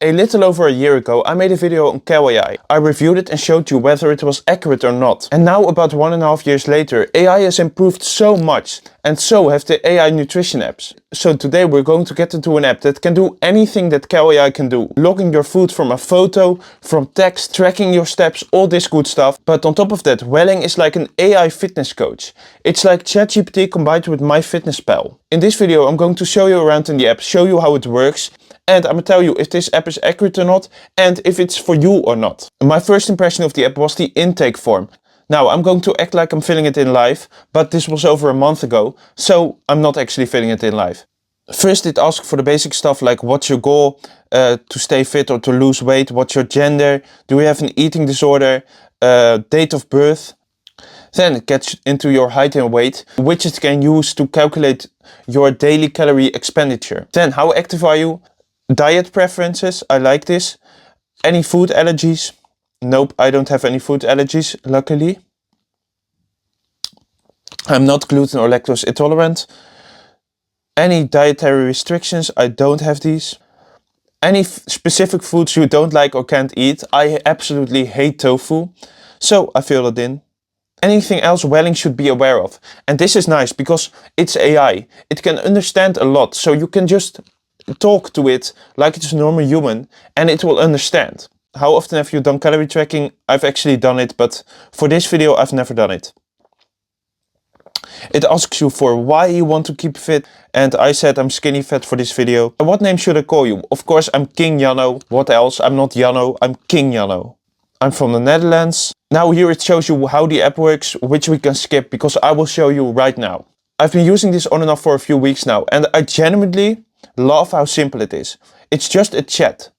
A little over a year ago, I made a video on Cal AI. I reviewed it and showed you whether it was accurate or not. And now, about 1.5 years later, AI has improved so much, and so have the AI nutrition apps. So today we're going to get into an app that can do anything that Cal AI can do. Logging your food from a photo, from text, tracking your steps, all this good stuff. But on top of that, Welling is like an AI fitness coach. It's like ChatGPT combined with MyFitnessPal. In this video, I'm going to show you around in the app, show you how it works, and I'm gonna tell you if this app is accurate or not, and if it's for you or not. My first impression of the app was the intake form. Now, I'm going to act like I'm filling it in live, but this was over a month ago, so I'm not actually filling it in live. First, it asks for the basic stuff like what's your goal to stay fit or to lose weight, what's your gender, do you have an eating disorder, date of birth. Then it gets into your height and weight, which it can use to calculate your daily calorie expenditure. Then, how active are you? Diet preferences, I like this. Any food allergies? Nope, I don't have any food allergies, luckily. I'm not gluten or lactose intolerant. Any dietary restrictions? I don't have these. Any specific foods you don't like or can't eat? I absolutely hate tofu, so I fill it in. Anything else Welling should be aware of? And this is nice because it's AI. It can understand a lot, so you can just talk to it like it's a normal human and it will understand. How often have you done calorie tracking? I've actually done it, but for this video I've never done it. It asks you for why you want to keep fit, and I said I'm skinny fat for this video. And what name should I call you? Of course I'm King Janno. What else? I'm not Janno, I'm King Janno. I'm from the Netherlands. Now here it shows you how the app works, which we can skip because I will show you right now. I've been using this on and off for a few weeks now, and I genuinely love how simple it is. It's just a chat.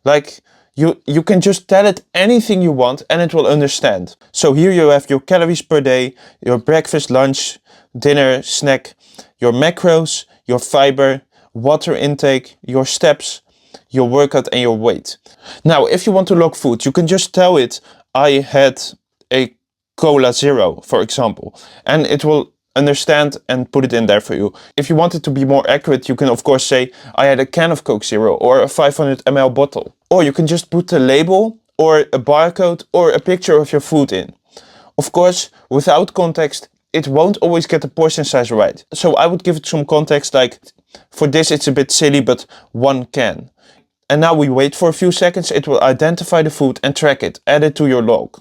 Like you can just tell it anything you want and it will understand. So here you have your calories per day, your breakfast, lunch, dinner, snack, your macros, your fiber, water intake, your steps, your workout and your weight. Now if you want to log food, you can just tell it I had a Cola Zero, for example, and it will understand and put it in there for you. If you want it to be more accurate, you can of course say I had a can of Coke Zero or a 500 ml bottle. Or you can just put a label or a barcode or a picture of your food in. Of course, without context, it won't always get the portion size right. So I would give it some context, like for this it's a bit silly, but 1 can. And now we wait for a few seconds, it will identify the food and track it, add it to your log.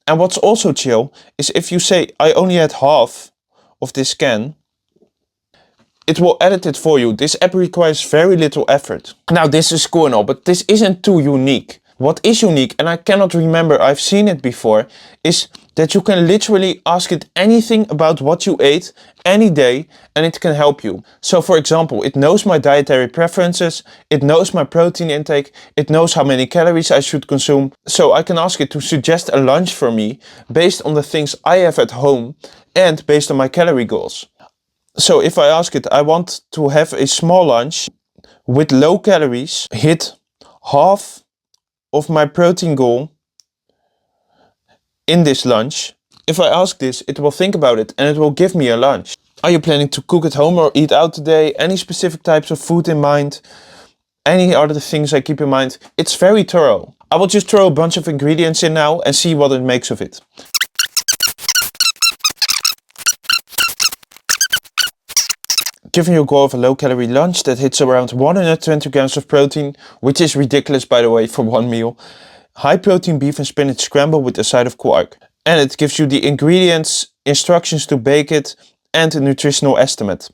And what's also chill is if you say I only had half of this can, it will edit it for you. This app requires very little effort. Now this is cool and all, but this isn't too unique. What is unique, and I cannot remember, I've seen it before, is that you can literally ask it anything about what you ate any day and it can help you. So for example, it knows my dietary preferences, it knows my protein intake, it knows how many calories I should consume. So I can ask it to suggest a lunch for me based on the things I have at home and based on my calorie goals. So if I ask it, I want to have a small lunch with low calories, hit half of my protein goal in this lunch. If I ask this, it will think about it and it will give me a lunch. Are you planning to cook at home or eat out today? Any specific types of food in mind? Any other things I keep in mind? It's very thorough. I will just throw a bunch of ingredients in now and see what it makes of it. Given your goal of a low-calorie lunch that hits around 120 grams of protein, which is ridiculous by the way for one meal, high-protein beef and spinach scramble with a side of quark. And it gives you the ingredients, instructions to bake it, and a nutritional estimate.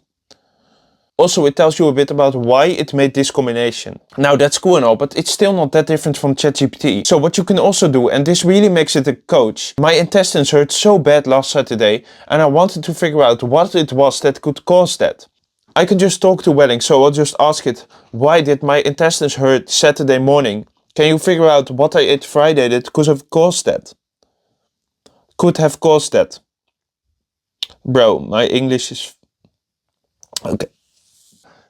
Also, it tells you a bit about why it made this combination. Now that's cool and all, but it's still not that different from ChatGPT. So what you can also do, and this really makes it a coach, my intestines hurt so bad last Saturday, and I wanted to figure out what it was that could cause that. I can just talk to Welling, so I'll just ask it, why did my intestines hurt Saturday morning? Can you figure out what I ate Friday that could have caused that? Bro, my English is... Okay.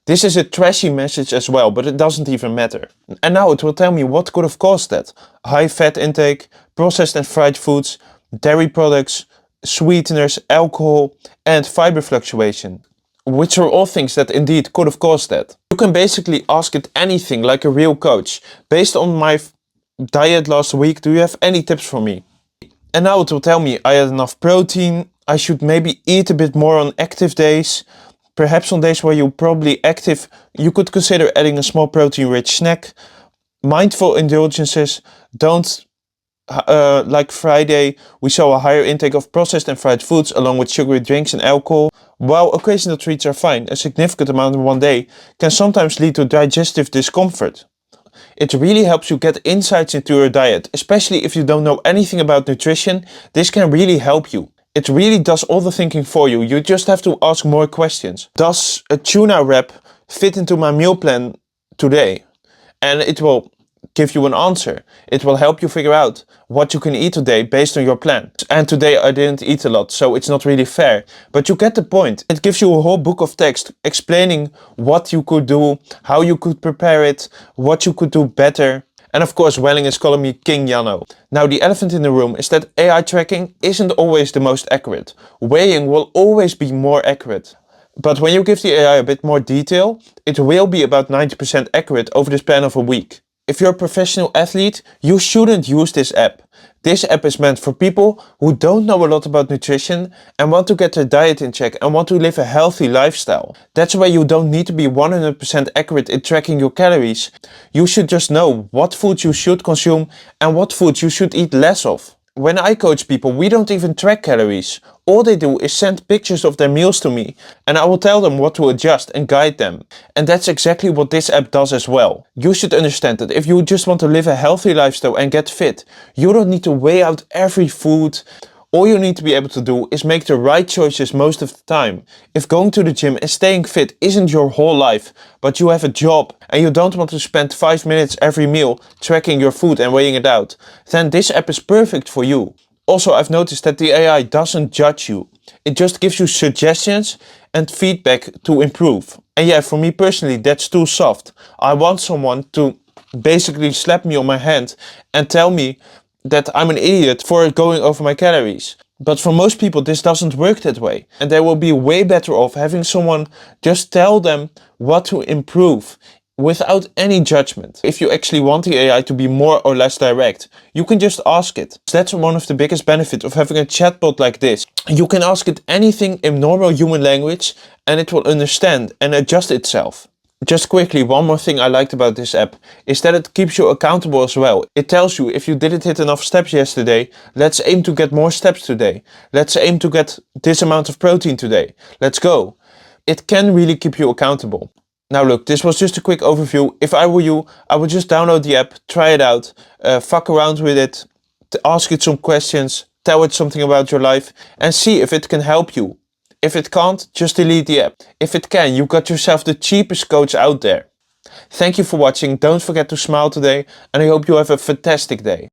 This is a trashy message as well, but it doesn't even matter. And now it will tell me what could have caused that. High fat intake, processed and fried foods, dairy products, sweeteners, alcohol, and fiber fluctuation. which are all things that indeed could have caused that. You can basically ask it anything like a real coach. Based on my diet last week, do you have any tips for me? And now it will tell me I had enough protein, I should maybe eat a bit more on active days. Perhaps on days where you're probably active, you could consider adding a small protein-rich snack. Mindful indulgences, don't like Friday, we saw a higher intake of processed and fried foods along with sugary drinks and alcohol. While occasional treats are fine, a significant amount in one day can sometimes lead to digestive discomfort. It really helps you get insights into your diet, especially if you don't know anything about nutrition. This can really help you. It really does all the thinking for you. You just have to ask more questions. Does a tuna wrap fit into my meal plan today? And it will give you an answer. It will help you figure out what you can eat today based on your plan. And today I didn't eat a lot, so it's not really fair. But you get the point. It gives you a whole book of text explaining what you could do, how you could prepare it, what you could do better. And of course, Welling is calling me King Jano. Now the elephant in the room is that AI tracking isn't always the most accurate. Weighing will always be more accurate. But when you give the AI a bit more detail, it will be about 90% accurate over the span of a week. If you're a professional athlete, you shouldn't use this app. This app is meant for people who don't know a lot about nutrition and want to get their diet in check and want to live a healthy lifestyle. That's why you don't need to be 100% accurate in tracking your calories. You should just know what foods you should consume and what foods you should eat less of. When I coach people, we don't even track calories. All they do is send pictures of their meals to me and I will tell them what to adjust and guide them. And that's exactly what this app does as well. You should understand that if you just want to live a healthy lifestyle and get fit, you don't need to weigh out every food. All you need to be able to do is make the right choices most of the time. If going to the gym and staying fit isn't your whole life, but you have a job and you don't want to spend 5 minutes every meal tracking your food and weighing it out, then this app is perfect for you. Also, I've noticed that the AI doesn't judge you. It just gives you suggestions and feedback to improve. And yeah, for me personally, that's too soft. I want someone to basically slap me on my hand and tell me that I'm an idiot for going over my calories. But for most people this doesn't work that way. And they will be way better off having someone just tell them what to improve without any judgment. If you actually want the AI to be more or less direct, you can just ask it. That's one of the biggest benefits of having a chatbot like this. You can ask it anything in normal human language and it will understand and adjust itself. Just quickly, one more thing I liked about this app is that it keeps you accountable as well. It tells you if you didn't hit enough steps yesterday, let's aim to get more steps today. Let's aim to get this amount of protein today. Let's go. It can really keep you accountable. Now look, this was just a quick overview. If I were you, I would just download the app, try it out, fuck around with it, ask it some questions, tell it something about your life and see if it can help you. If it can't, just delete the app. If it can, you got yourself the cheapest coach out there. Thank you for watching. Don't forget to smile today and I hope you have a fantastic day.